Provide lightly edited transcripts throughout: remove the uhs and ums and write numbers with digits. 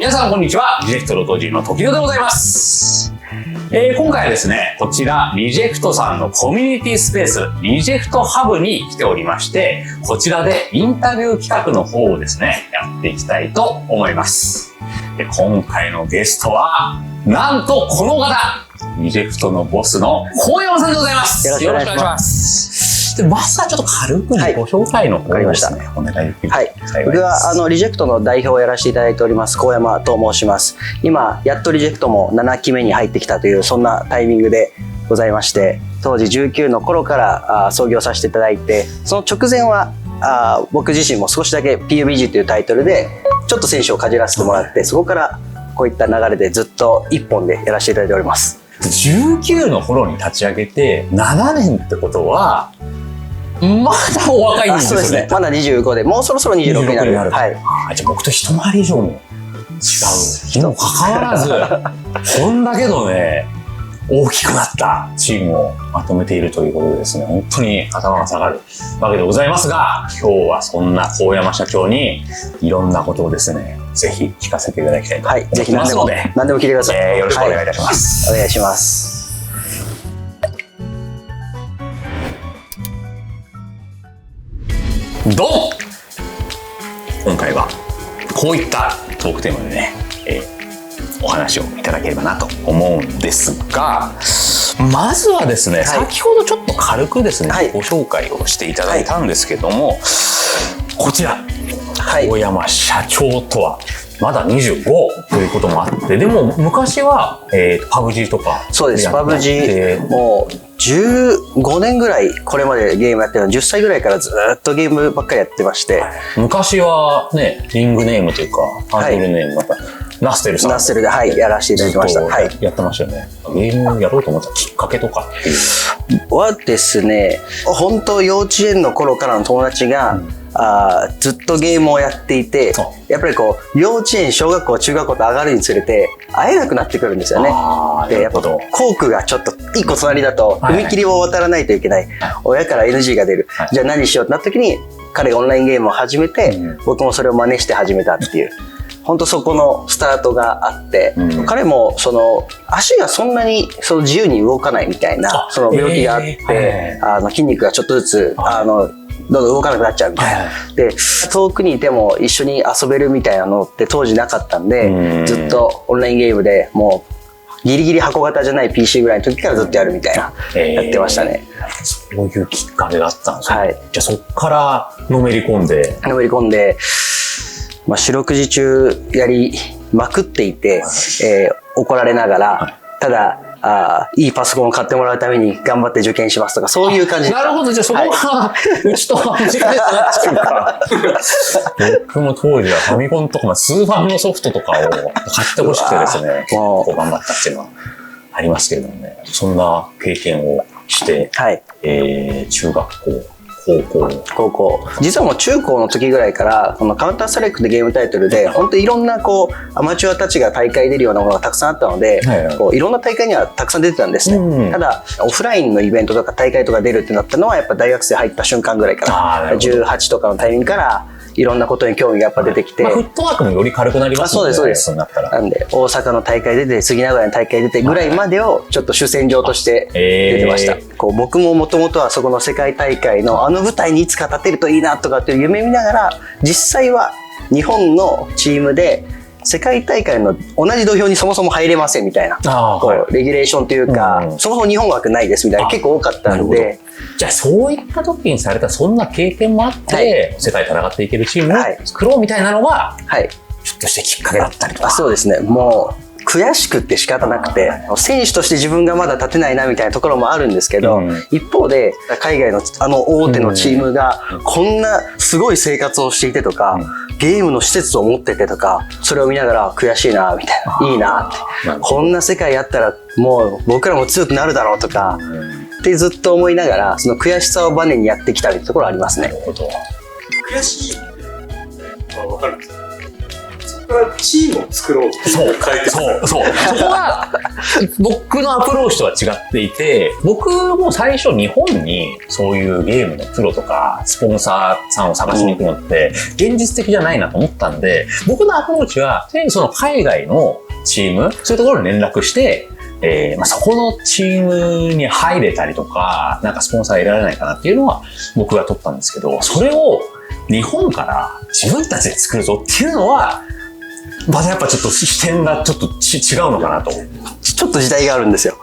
皆さんこんにちは。リジェクトの当時の時戸でございます。今回はですね、こちらリジェクトさんのコミュニティスペースリジェクトハブに来ておりまして、こちらでインタビュー企画の方をですね、やっていきたいと思います。で、今回のゲストはなんとこの方、リジェクトのボスの高山さんでございます。よろしくお願いします。でまずはちょっと軽くご紹介の方をですね、お願いできるはい。僕はリジェクトの代表をやらせていただいております高山と申します。今やっとリジェクトも7期目に入ってきたというそんなタイミングでございまして、当時19の頃から創業させていただいて、その直前は僕自身も少しだけ PUBG というタイトルでちょっと選手をかじらせてもらって、そこからこういった流れでずっと一本でやらせていただいております。19の頃に立ち上げて7年ってことはまだお若いんですよね。そうですね。まだ25で、もうそろそろ26になる。はい。じゃあ僕と一回り以上も違う。にもかかわらず、こんだけのね、大きくなったチームをまとめているということでですね、本当に頭が下がるわけでございますが、今日はそんな高山社長にいろんなことをですね、ぜひ聞かせていただきたいと思いますので、はい、何でも聞いてください。よろしくお願いいたします。はい、お願いします。どうも今回はこういったトークテーマでね、お話をいただければなと思うんですが、まずはですね、先ほどちょっと軽くですね、ご紹介をしていただいたんですけども、こちら高山社長とはまだ25ということもあって、でも昔は、PUBG とかそうです。PUBG もう15年ぐらいこれまでゲームやってるの、10歳ぐらいからずっとゲームばっかりやってまして、昔はね、リングネームというかハンドルネーム、ナステルさん、ナステルでやらせていただきました。やってましたよね。ゲームやろうと思ったきっかけとかっていうはですね、本当幼稚園の頃からの友達が、ずっとゲームをやっていて、やっぱりこう幼稚園、小学校、中学校と上がるにつれて会えなくなってくるんですよね。で、やっぱ校区がちょっと一個隣だと踏切を渡らないといけない、親から NG が出る、じゃあ何しようってなった時に彼がオンラインゲームを始めて、僕もそれを真似して始めたっていう。本当そこのスタートがあって、彼もその足がそんなにその自由に動かないみたいなその病気があって、筋肉がちょっとずつどんどん動かなくなっちゃうみたいな。で、遠くにいても一緒に遊べるみたいなのって当時なかったんで、ずっとオンラインゲームでもうギリギリ箱型じゃない PC ぐらいの時からずっとやるみたいな、やってましたね。そういうきっかけがあったんですね。じゃあそっからのめり込んで、四六時中やりまくっていて、怒られながら、ただいいパソコンを買ってもらうために頑張って受験しますとか、そういう感じで。なるほど。じゃあそこがうちと同じですなっていうか。僕も当時はファミコンとかスーファミのソフトとかを買ってほしくてですね、こう頑張ったっていうのはありますけれどもね。そんな経験をして、中学校、高校。実はもう中高の時ぐらいから、このカウンターストライクってゲームタイトルで、本当にいろんなこう、アマチュアたちが大会出るようなものがたくさんあったので、こういろんな大会にはたくさん出てたんですね。ただ、オフラインのイベントとか大会とか出るってなったのは、やっぱ大学生入った瞬間ぐらいから、18とかのタイミングから、いろんなことに興味がやっぱ出てきて、フットワークもより軽くなりますもんね。そうです。なんで大阪の大会出て、次名古屋の大会出てぐらいまでをちょっと主戦場として出てました。こう僕ももともとはそこの世界大会の舞台にいつか立てるといいなとかっていう夢見ながら、実際は日本のチームで世界大会の同じ土俵にそもそも入れませんみたいな、レギュレーションというか、そもそも日本枠ないですみたいな結構多かったんで、じゃあそういった時にされたそんな経験もあって、世界戦っていけるチームを作ろうみたいなのが、ちょっとしてきっかけだったりとか。そうですね。もう悔しくって仕方なくて、選手として自分がまだ立てないなみたいなところもあるんですけど、一方で海外の大手のチームがこんなすごい生活をしていてとか、ゲームの施設を持っててとか、それを見ながら悔しいなみたいな、いいなって、こんな世界やったらもう僕らも強くなるだろうとかってずっと思いながら、その悔しさをバネにやってきたというところありますね。悔しいって分かるんですか？からチームを作ろうっていう書いてそう。そこが、僕のアプローチとは違っていて、僕も最初日本にそういうゲームのプロとか、スポンサーさんを探しに行くのって、現実的じゃないなと思ったんで、僕のアプローチは、その海外のチーム、そういうところに連絡して、そこのチームに入れたりとか、なんかスポンサー入れられないかなっていうのは僕が取ったんですけど、それを日本から自分たちで作るぞっていうのは、またやっぱちょっと視点がちょっと違うのかなと。ちょっと時代があるんですよ。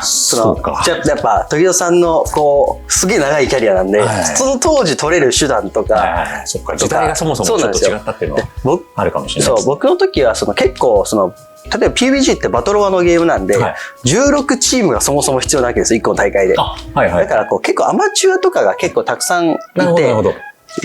そうか。やっぱ、時戸さんの、すげえ長いキャリアなんで、その当時取れる手段とか、そっか、時代がそもそもちょっと違ったっていうのはあるかもしれないです。そう、僕の時は、結構、例えば PUBG ってバトロワのゲームなんで、16チームがそもそも必要なわけですよ、1個の大会で。だから結構アマチュアとかが結構たくさんいて、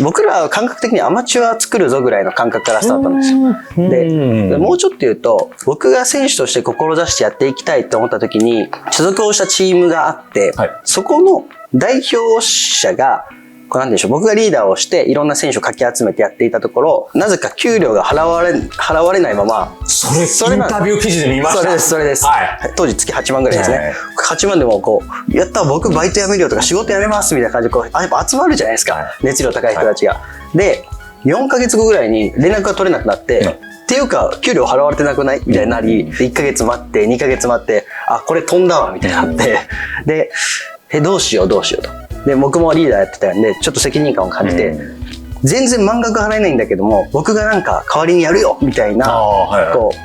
僕らは感覚的にアマチュア作るぞぐらいの感覚からスタートなんですよ。で、もうちょっと言うと、僕が選手として志してやっていきたいと思った時に、所属をしたチームがあって、そこの代表者が、なんでしょう、僕がリーダーをしていろんな選手をかき集めてやっていたところ、なぜか給料が払われないまま、それインタビュー記事で見ました。それです。当時月8万ぐらいですね。8万でもやった僕バイト辞めるよとか仕事辞めますみたいな感じでやっぱ集まるじゃないですか。熱量高い人たちが。で、4ヶ月後ぐらいに連絡が取れなくなって、っていうか、給料払われてなくないみたいになり、1ヶ月待って、2ヶ月待って、これ飛んだわみたいになって、で、どうしようと。で、僕もリーダーやってたんで、ちょっと責任感を感じて、全然満額払えないんだけども、僕がなんか代わりにやるよみたいな、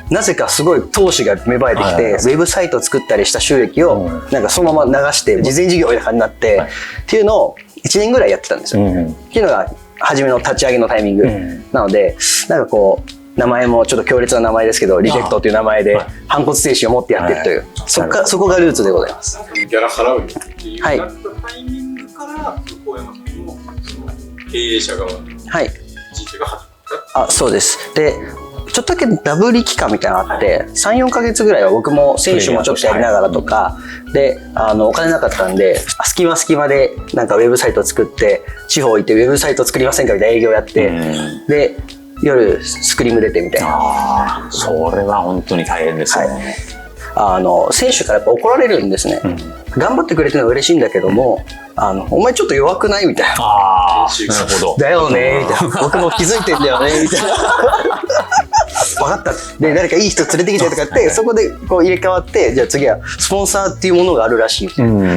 なぜかすごい投資が芽生えてきて、ウェブサイトを作ったりした収益を、なんかそのまま流して、事前事業みたいな感じになって、っていうのを1年ぐらいやってたんですよ。っていうのが、初めの立ち上げのタイミング。なので、なんか名前もちょっと強烈な名前ですけど、リジェクトという名前で反骨精神を持ってやっているという、そこがルーツでございます。ギャラ払うっていうなったタイミングから、小山さんの経営者側の人生が始まった。そうです。で、ちょっとだけダブり期間みたいなのがあって、3、4ヶ月ぐらいは僕も選手もちょっとやりながらとか、で、お金なかったんで、隙間でなんかウェブサイトを作って、地方行ってウェブサイト作りませんかみたいな営業やって、で、夜スクリーム出てみたいな。それは本当に大変ですね。選手からやっぱ怒られるんですね。頑張ってくれてるのは嬉しいんだけども、お前ちょっと弱くないみたいな。なるほど。だよねみたいな。僕も気づいてんだよねみたいな。分かった。で、誰かいい人連れてきてとかって、そこで入れ替わって、じゃあ次はスポンサーっていうものがあるらしい。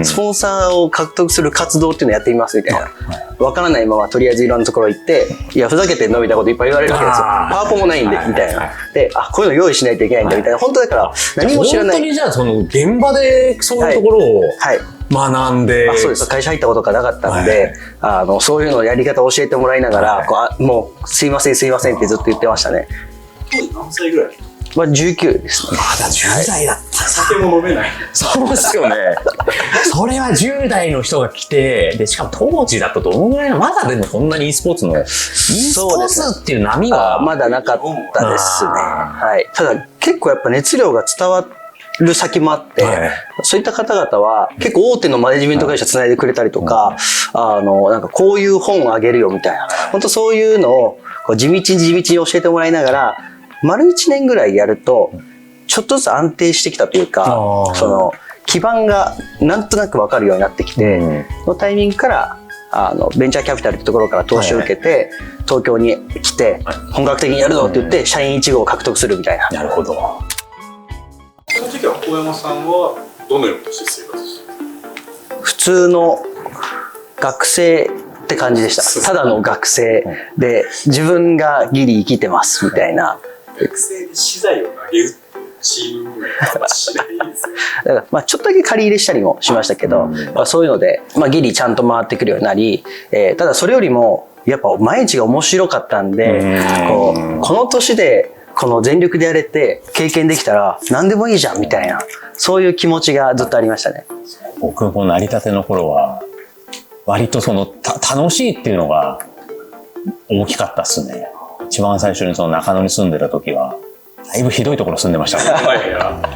スポンサーを獲得する活動っていうのをやってみますみたいな。分からないままとりあえずいろんなところ行って、いや、ふざけてんのみたいなこといっぱい言われるわけですよ。パワポもないんで、みたいな。で、こういうの用意しないといけないんだみたいな。本当だから何も知らない。本当にじゃあ現場でそういうところを学んで。そうです。会社入ったことがなかったんで、そういうのやり方を教えてもらいながら、もうすいませんってずっと言ってましたね。当時何歳ぐらい？19ですね。まだ10代だった。酒も飲めない。そうですよね。それは10代の人が来て、で、しかも当時だとどのぐらいの、まだでもこんなに e スポーツっていう波はまだなかったですね。ただ結構やっぱ熱量が伝わる先もあって、そういった方々は結構大手のマネジメント会社つないでくれたりとか、なんかこういう本をあげるよみたいな、本当そういうのを地道に教えてもらいながら、丸1年ぐらいやると、ちょっとずつ安定してきたというか、基盤がなんとなく分かるようになってきて、そのタイミングから、ベンチャーキャピタルってところから投資を受けて、東京に来て、本格的にやるぞって言って、社員1号を獲得するみたいな。なるほど。その時は大山さんはどのようにして生活してた？普通の学生って感じでした。ただの学生で、自分がギリ生きてますみたいな。学生で資材を投げるチームはしないですよ。だからちょっとだけ借り入れしたりもしましたけど、そういうので、ギリちゃんと回ってくるようになり、ただそれよりもやっぱ毎日が面白かったんで、この年でこの全力でやれて経験できたら何でもいいじゃんみたいな、そういう気持ちがずっとありましたね。僕も成り立ての頃は割と楽しいっていうのが大きかったっすね。一番最初に中野に住んでた時はだいぶひどいところ住んでました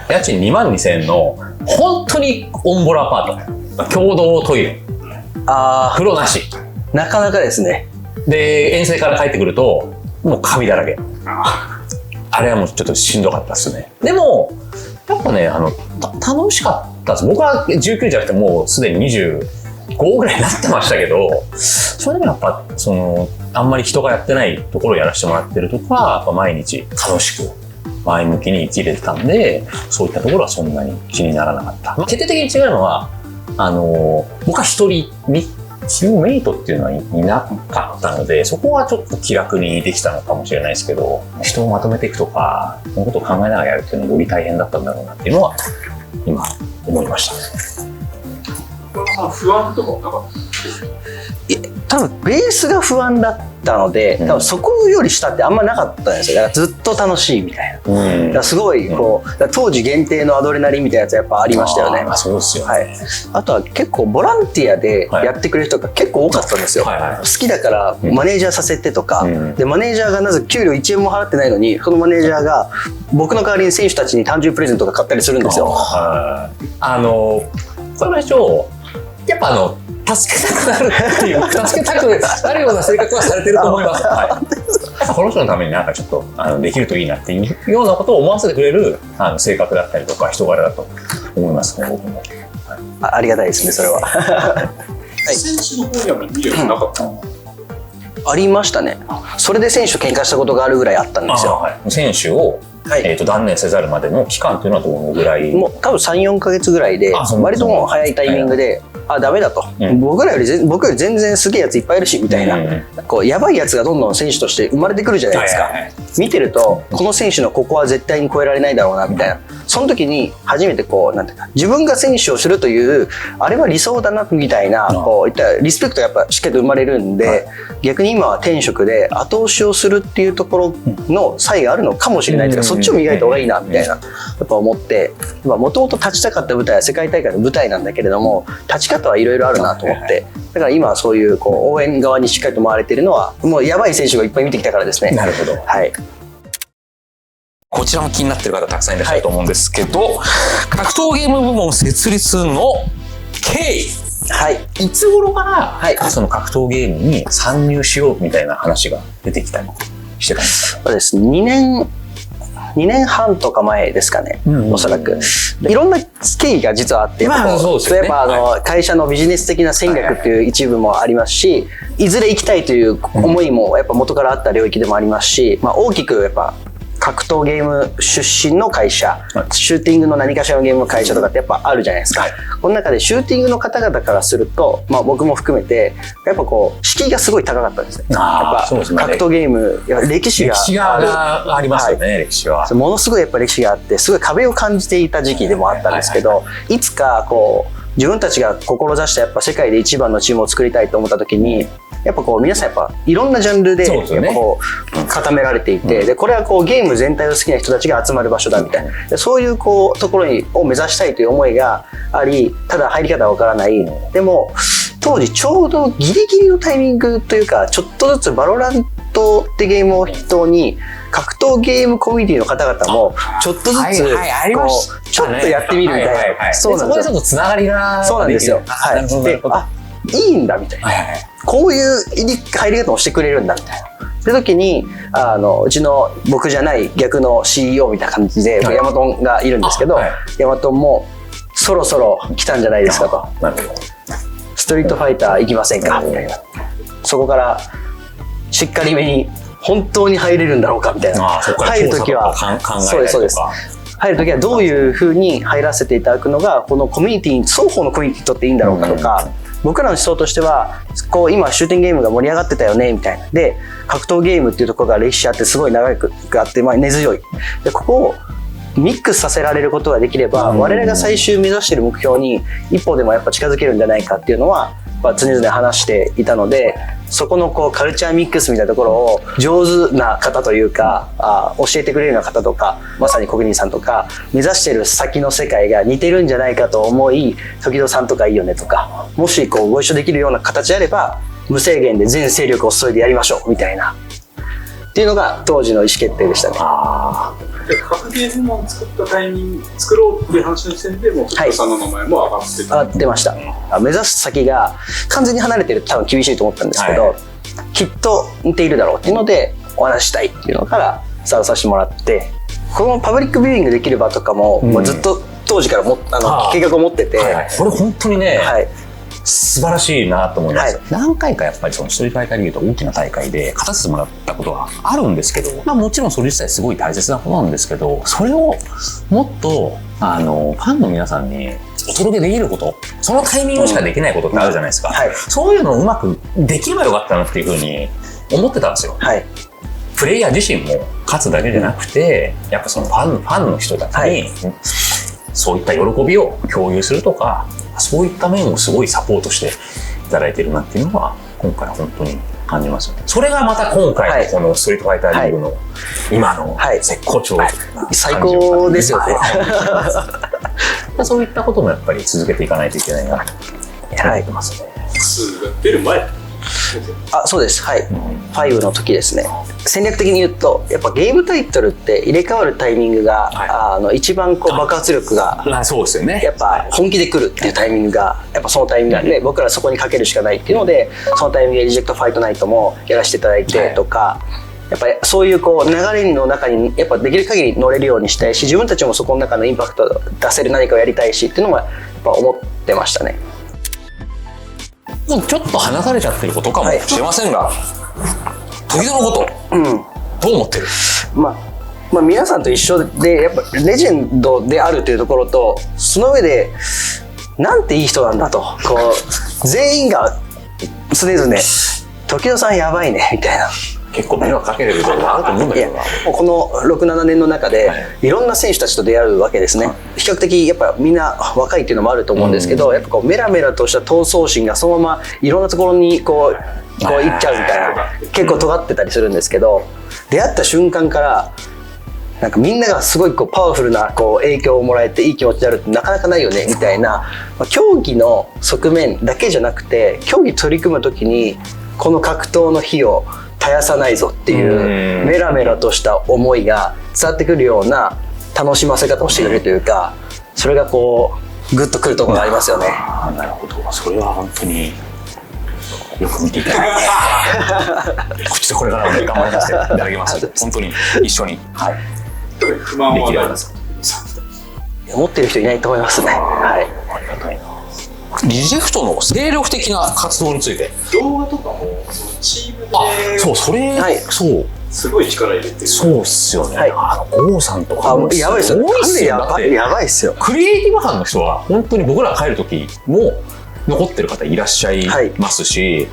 家賃22,000円の本当にオンボロアパート、共同トイレ、風呂なし、なかなかですね。で遠征から帰ってくるともうカビだらけあれはもうちょっとしんどかったですね。でも、やっぱね、楽しかったです。僕は19じゃなくてもうすでに25ぐらいになってましたけど、それでもやっぱ、あんまり人がやってないところをやらせてもらってるとか、やっぱ毎日楽しく、前向きに生きれてたんで、そういったところはそんなに気にならなかった。決定的に違うのは、僕は一人、チームメイトっていうのはいなかったので、そこはちょっと気楽にできたのかもしれないですけど、人をまとめていくとか、そのことを考えながらやるっていうのはより大変だったんだろうなっていうのは、今、思いましたね。小山さん、不安とかはなかった？多分ベースが不安だったので、多分そこより下ってあんまなかったんですよ。だからずっと楽しいみたいな。だからすごいこう、だから当時限定のアドレナリンみたいなやつはやっぱありましたよね。そうですよね。はい。あとは結構ボランティアでやってくれる人が結構多かったんですよ。好きだからマネージャーさせてとか、でマネージャーがなぜ給料1円も払ってないのに、そのマネージャーが僕の代わりに選手たちに誕生日プレゼントとか買ったりするんですよ。これは一応やっぱ助けたくなるっていう、助けたくなるような性格はされてると思います。この人のためになんかちょっとできるといいなっていうようなことを思わせてくれる性格だったりとか人柄だと思いますね、僕も。ありがたいですね、それは。選手の方には見るようなかったの？ありましたね。それで選手と喧嘩したことがあるぐらいあったんですよ。選手を断念せざるまでの期間というのはどのぐらい？もう多分 3,4 ヶ月ぐらいで、割ともう早いタイミングで、ダメだと、僕より全然すげえやついっぱいいるしみたいな、こうやばいやつがどんどん選手として生まれてくるじゃないですか。見てるとこの選手のここは絶対に超えられないだろうなみたいな、その時に初めてこうなんていうか、自分が選手をするというあれは理想だなみたいな、こういったリスペクトがやっぱしっかりと生まれるんで、逆に今は転職で後押しをするっていうところの差異があるのかもしれないというか、そっちを磨いた方がいいなみたいなやっぱ思って、もともと立ちたかった舞台は世界大会の舞台なんだけれども、立ち方はいろいろあるなと思って、だから今はそういうこう応援側にしっかりと回れてるのはもうやばい選手がいっぱい見てきたからですね。なるほど。はい。こちらも気になっている方たくさんいらっしゃると思うんですけど、格闘ゲーム部門設立の経緯、いつ頃から、その格闘ゲームに参入しようみたいな話が出てきたりしてたんですか？そうです。2年半とか前ですかね、おそらく。いろんな経緯が実はあって、会社のビジネス的な戦略っていう一部もありますし、いずれ行きたいという思いもやっぱ元からあった領域でもありますし、大きくやっぱ格闘ゲーム出身の会社、シューティングの何かしらのゲームの会社とかってやっぱあるじゃないですか。この中でシューティングの方々からすると、僕も含めてやっぱこう敷居がすごい高かったんですね。やっぱ格闘ゲーム歴史がありますよね。歴史はものすごいやっぱ歴史があって、すごい壁を感じていた時期でもあったんですけど、いつかこう自分たちが志したやっぱ世界で一番のチームを作りたいと思った時に、やっぱこう皆さんやっぱいろんなジャンルでやっぱこう固められていて、でこれはこうゲーム全体を好きな人たちが集まる場所だみたいな、そういうこうところを目指したいという思いがあり、ただ入り方はわからない。でも当時ちょうどギリギリのタイミングというか、ちょっとずつバロラントってゲームを筆頭に格闘ゲームコミュニティの方々もちょっとずつちょっとやってみるみたいな、そうなんですよ。そこでちょっとつながりが、そうなんですよ。で、いいんだみたいな、こういう入り方をしてくれるんだみたいな。って時にうちの僕じゃない逆の CEO みたいな感じでヤマトンがいるんですけど、ヤマトンもそろそろ来たんじゃないですかと。ストリートファイター行きませんかみたいな。そこからしっかりめに本当に入れるんだろうかみたいな。入る時はそうです入る時はどういうふうに入らせていただくのがこのコミュニティに双方のコミュニティにとっていいんだろうかとか、僕らの思想としてはこう今シューティングゲームが盛り上がってたよねみたいな。で格闘ゲームっていうところが歴史あってすごい長くあって、根強い。でここをミックスさせられることができれば、我々が最終目指している目標に一歩でもやっぱ近づけるんじゃないかっていうのは常々話していたので、そこのこうカルチャーミックスみたいなところを上手な方というか教えてくれるような方とか、まさに国人さんとか目指している先の世界が似てるんじゃないかと思い、時戸さんとかいいよねとか、もしこうご一緒できるような形であれば無制限で全勢力を注いでやりましょうみたいなっていうのが当時の意思決定でしたね。格ゲームを作ったタイミング、作ろうっていう話の時点でもう時戸さんの名前も上がってた、上がってました。目指す先が完全に離れてると多分厳しいと思ったんですけど、きっと似ているだろうっていうのでお話したいっていうのからスタートさせてもらって、このパブリックビューイングできる場とかも、もうずっと当時から計画を持ってて、これ本当にね、素晴らしいなと思います、何回かやっぱりそのストリートファイターリーグと大きな大会で勝たせてもらったことがあるんですけど、もちろんそれ自体すごい大切なことなんですけど、それをもっとファンの皆さんにお届けできること、そのタイミングしかできないことってあるじゃないですか、そういうのをうまくできればよかったなっていうふうに思ってたんですよ、プレイヤー自身も勝つだけじゃなくて、やっぱそのファンの人たちに、そういった喜びを共有するとか、そういった面をすごいサポートしていただいてるなっていうのは今回本当に感じますよね。それがまた今回のこのストリートファイターリーグの今の絶好調、最高ですよね。そういったこともやっぱり続けていかないといけないなと思ってますね。出る前、そうです。5の時ですね。戦略的に言うと、やっぱゲームタイトルって入れ替わるタイミングが、一番こう爆発力が、そうですよね。やっぱ本気で来るっていうタイミングが、やっぱそのタイミングなんで、僕らそこにかけるしかないっていうので、そのタイミングでリジェクトファイトナイトもやらせていただいてとか、やっぱりそういうこう流れの中にやっぱできる限り乗れるようにしたいし、自分たちもそこの中のインパクトを出せる何かをやりたいしっていうのもやっぱ思ってましたね。もうちょっと話されちゃってることかもしれませんが、時々のこと、どう思ってる？まあ皆さんと一緒でやっぱレジェンドであるというところと、その上でなんていい人なんだと、こう全員が常々時々さんやばいねみたいな。結構迷惑かける部分があると思うんだけどな。この6、7年の中でいろんな選手たちと出会うわけですね。比較的やっぱみんな若いっていうのもあると思うんですけど、やっぱこうメラメラとした闘争心がそのままいろんなところにこう行っちゃうみたいな、結構尖ってたりするんですけど、出会った瞬間からなんかみんながすごいこうパワフルなこう影響をもらえていい気持ちになるってなかなかないよねみたいな、競技の側面だけじゃなくて、競技取り組む時にこの格闘の火を絶やさないぞっていうメラメラとした思いが伝わってくるような楽しませ方をしてくれるというか、それがこうグッとくるところがありますよね。なるほど、それは本当によく見ていただいてこっちでこれからも頑張りさせていただきます本当に一緒に不満はないですか？持ってる人いないと思いますね。ありがたいな。リジェクトの精力的な活動について、動画とかもそのチームでそれそうすごい力入れてる。そうっすよね。郷さんとかもやばいっすよね。やばいっすよ。クリエイティブ班の人は本当に僕らが帰る時も残ってる方いらっしゃいますし、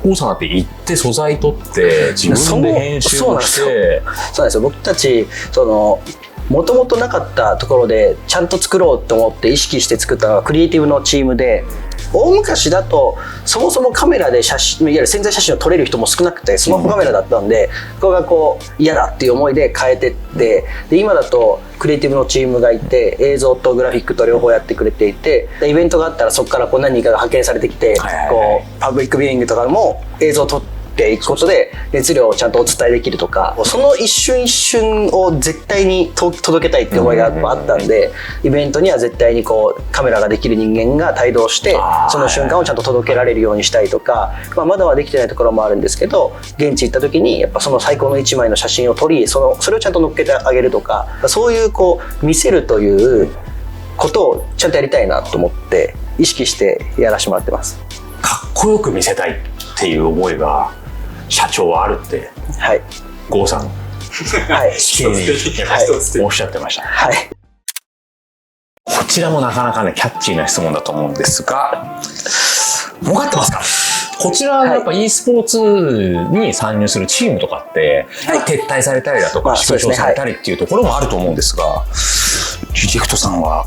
郷さんだって行って素材取って自分で編集をして、そうなんですよ。僕たちもともとなかったところでちゃんと作ろうと思って意識して作ったのがクリエイティブのチームで、大昔だとそもそもカメラで写真、いわゆる潜在写真を撮れる人も少なくてスマホカメラだったんで、ここがこう嫌だっていう思いで変えてって、で今だとクリエイティブのチームがいて映像とグラフィックと両方やってくれていて、でイベントがあったらそこからこう何人かが派遣されてきて、こうパブリックビューイングとかも映像を撮っていくことで熱量をちゃんとお伝えできるとか、その一瞬一瞬を絶対に届けたいって思いがあったんで、イベントには絶対にこうカメラができる人間が帯同してその瞬間をちゃんと届けられるようにしたいとか、まだはできてないところもあるんですけど、現地行った時にやっぱその最高の一枚の写真を撮り、それをちゃんと載っけてあげるとか、そういうこう見せるということをちゃんとやりたいなと思って意識してやらせてもらってます。かっこよく見せたいっていう思いが社長はあるって、郷さんしきりにおっしゃってました。こちらもなかなかねキャッチーな質問だと思うんですが、分かってますか？こちらやっぱ e スポーツに参入するチームとかって撤退されたりだとか縮小されたりっていうところもあると思うんですが、リジェクトさんは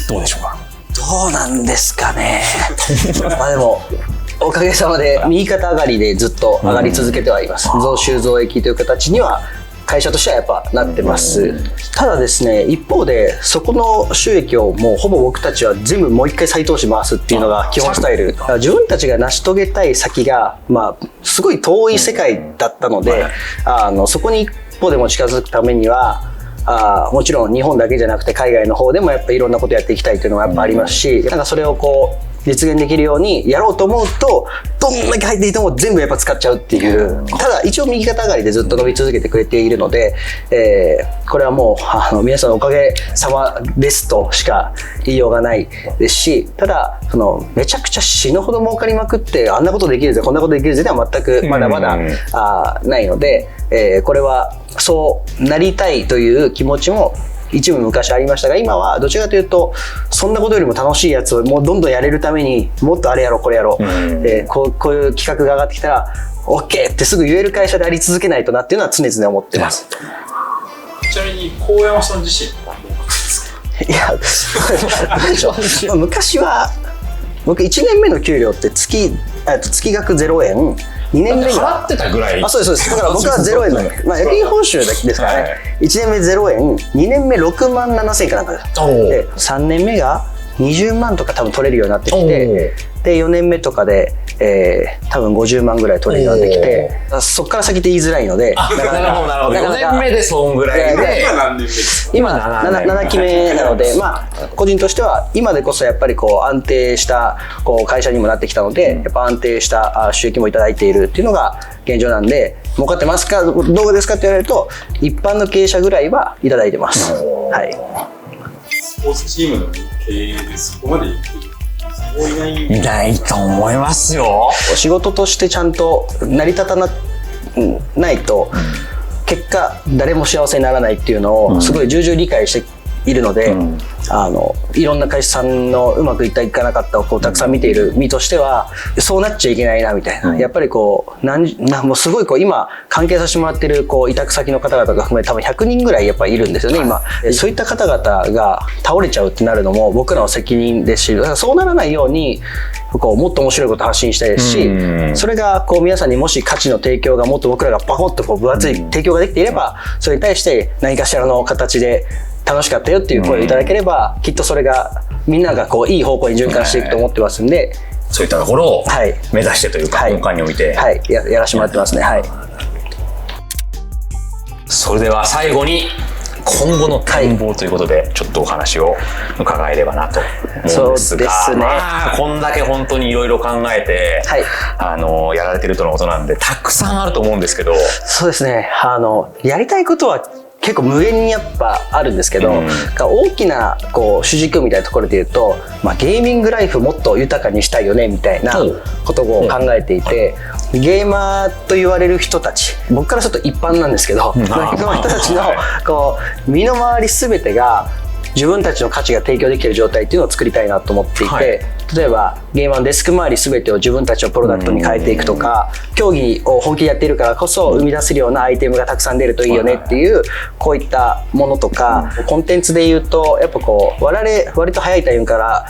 どうでしょうか？どうなんですかね。でもおかげさまで右肩上がりでずっと上がり続けてはいます。増収増益という形には会社としてはやっぱなってます。ただですね、一方でそこの収益をもうほぼ僕たちは全部もう一回再投資回すっていうのが基本スタイル。自分たちが成し遂げたい先がすごい遠い世界だったので、そこに一歩でも近づくためにはもちろん日本だけじゃなくて海外の方でもやっぱいろんなことやっていきたいというのがやっぱありますし、なんかそれをこう実現できるようにやろうと思うと、どんだけ入っていても全部やっぱ使っちゃうっていう。ただ一応右肩上がりでずっと伸び続けてくれているので、これはもう皆さんのおかげさまですとしか言いようがないですし、ただめちゃくちゃ死ぬほど儲かりまくってあんなことできるぜこんなことできるぜでは全くまだまだないので、これはそうなりたいという気持ちも一部昔ありましたが、今はどちらかというとそんなことよりも楽しいやつをもうどんどんやれるためにもっとあれやろうこれやろう、こういう企画が上がってきたら OK ってすぐ言える会社であり続けないとなっていうのは常々思ってます。ちなみに高山さん自身はどうですか？いや何でしょう昔は僕1年目の給料って月額0円、2年目払ってたぐらい。そうです。だから僕は0円だけ。まあ、役員報酬だけですからね。1年目0円、2年目6万7千円かなんかです。で、3年目が20万とか多分取れるようになってきて、で、4年目とかで、多分50万ぐらい取れるようになってきて、そこから先って言いづらいので。なるほど。4年目でそんぐらいで。今7期目なので、まあ、個人としては今でこそやっぱりこう安定したこう会社にもなってきたので、やっぱ安定した収益もいただいているっていうのが現状なんで、儲かってますかどうですかって言われると、一般の経営者ぐらいはいただいてます。はい。スポーツチームの経営でそこまでいってるいないと思いますよ。仕事としてちゃんと成り立たないと、結果誰も幸せにならないっていうのをすごい重々理解しているので、いろんな会社さんのうまくいったいかなかったをこうたくさん見ている身としては、そうなっちゃいけないなみたいな、やっぱりこうもうすごいこう今関係させてもらってるこう委託先の方々が含め多分100人ぐらいやっぱいるんですよね今。そういった方々が倒れちゃうってなるのも僕らの責任ですし、だからそうならないようにこうもっと面白いことを発信したいですし、それがこう皆さんにもし価値の提供がもっと僕らがパコッとこう分厚い提供ができていれば、それに対して何かしらの形で楽しかったよっていう声をいただければ、きっとそれがみんながこういい方向に循環していくと思ってますんで、そういったところを目指してというか、根幹に置いて、やらせてもらってますね。はい。それでは最後に今後の展望ということで、ちょっとお話を伺えればなと思うんですが、まあこんだけ本当にいろいろ考えて、やられてるとのことなんで、たくさんあると思うんですけど。そうですね。やりたいことは結構無限にやっぱあるんですけど、大きなこう主軸みたいなところで言うと、ゲーミングライフもっと豊かにしたいよねみたいなことを考えていて、ゲーマーと言われる人たち、僕からすると一般なんですけど、その人たちのこう身の回り全てが自分たちの価値が提供できている状態っていうのを作りたいなと思っていて、例えばゲーマーのデスク周り全てを自分たちのプロダクトに変えていくとか、競技を本気でやっているからこそ生み出せるようなアイテムがたくさん出るといいよねっていう、こういったものとか、コンテンツで言うとやっぱこう割と早いタイムから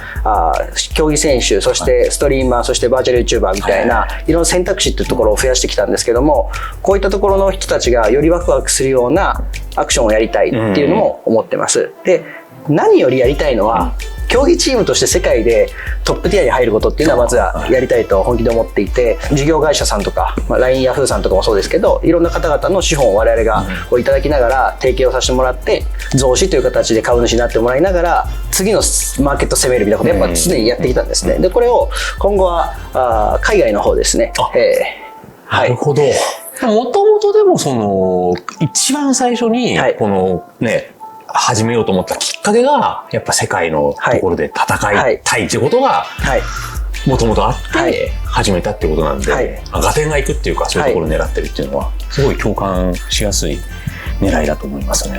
競技選手、そしてストリーマー、そしてバーチャル YouTuber みたいないろんな選択肢っていうところを増やしてきたんですけども、こういったところの人たちがよりワクワクするようなアクションをやりたいっていうのも思ってます。で、何よりやりたいのは、競技チームとして世界でトップティアに入ることっていうのはまずはやりたいと本気で思っていて、事業会社さんとか、LINE ヤフーさんとかもそうですけど、いろんな方々の資本を我々がいただきながら提携をさせてもらって、増資という形で株主になってもらいながら次のマーケット攻めるみたいなことをやっぱ常にやってきたんですね。で、これを今後は海外の方ですね。なるほど。もともとでも一番最初にこのね、始めようと思ったきっかけがやっぱ世界のところで戦いたいっていうことがもともとあって始めたっていうことなんで、合点がいくっていうか、そういうところを狙ってるっていうのはすごい共感しやすい狙いだと思いますね。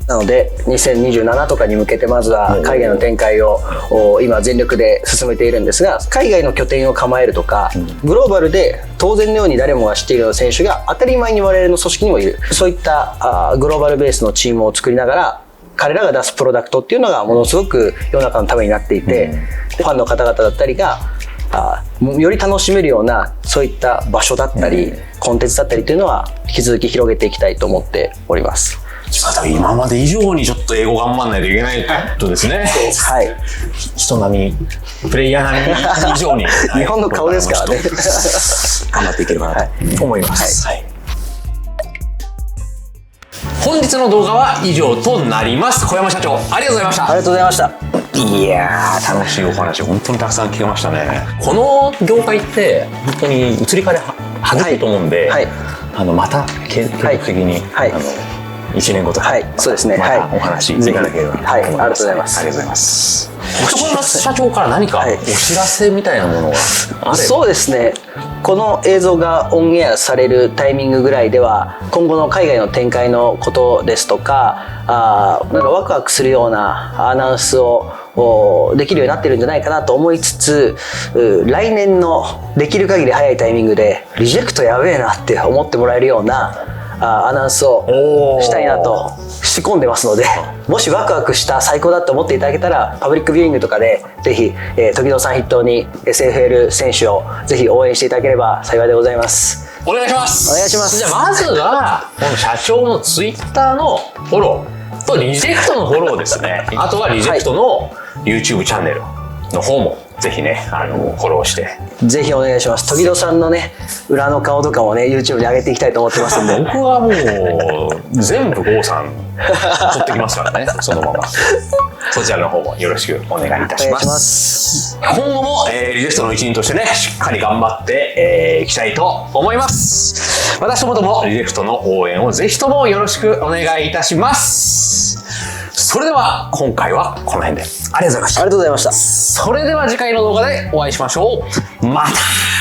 なので2027とかに向けてまずは海外の展開を今全力で進めているんですが、海外の拠点を構えるとか、グローバルで当然のように誰もが知っているような選手が当たり前に我々の組織にもいる、そういったグローバルベースのチームを作りながら、彼らが出すプロダクトっていうのがものすごく世の中のためになっていて、ファンの方々だったりがより楽しめるようなそういった場所だったり、コンテンツだったりというのは引き続き広げていきたいと思っております。今まで以上にちょっと英語頑張んないといけないとですね。はい。人並み、プレイヤー並み以上に日本の顔ですからね。頑張っていければなと思います。本日の動画は以上となります。小山社長、ありがとうございました。ありがとうございました。いやー、楽しいお話、本当にたくさん聞けましたね。この業界って、本当に移り変わり激しいと思うんで、はい、また継続的に、はい、1年後とか、はい、そうですね。またお話いただければと思います。はい、ありがとうございます。ありがとうございます。小林社長から何かお知らせみたいなものがあれば。そうですね。この映像がオンエアされるタイミングぐらいでは、今後の海外の展開のことですとか、なんかワクワクするようなアナウンスをできるようになってるんじゃないかなと思いつつ、来年のできる限り早いタイミングでリジェクトやべえなって思ってもらえるようなアナウンスをしたいなと仕込んでますので、もしワクワクした最高だと思っていただけたら、パブリックビューイングとかでぜひ時戸さん筆頭に SFL 選手をぜひ応援していただければ幸いでございます。お願いします。お願いします。じゃあまずはこの社長のツイッターのフォローとリジェクトのフォローですね。あとはリジェクトの YouTube チャンネルの方もぜひね、フォローしてぜひお願いします。時戸さんのね、裏の顔とかもね YouTube に上げていきたいと思ってますんで僕はもう全部郷さん撮ってきますからね、そのままそちらの方もよろしくお願いいたします。今後も、リジェクトの一員としてね、しっかり頑張っていきたいと思います。私どもともリジェクトの応援をぜひともよろしくお願いいたします。それでは今回はこの辺でありがとうございました。ありがとうございました。それでは次回の動画でお会いしましょう。また。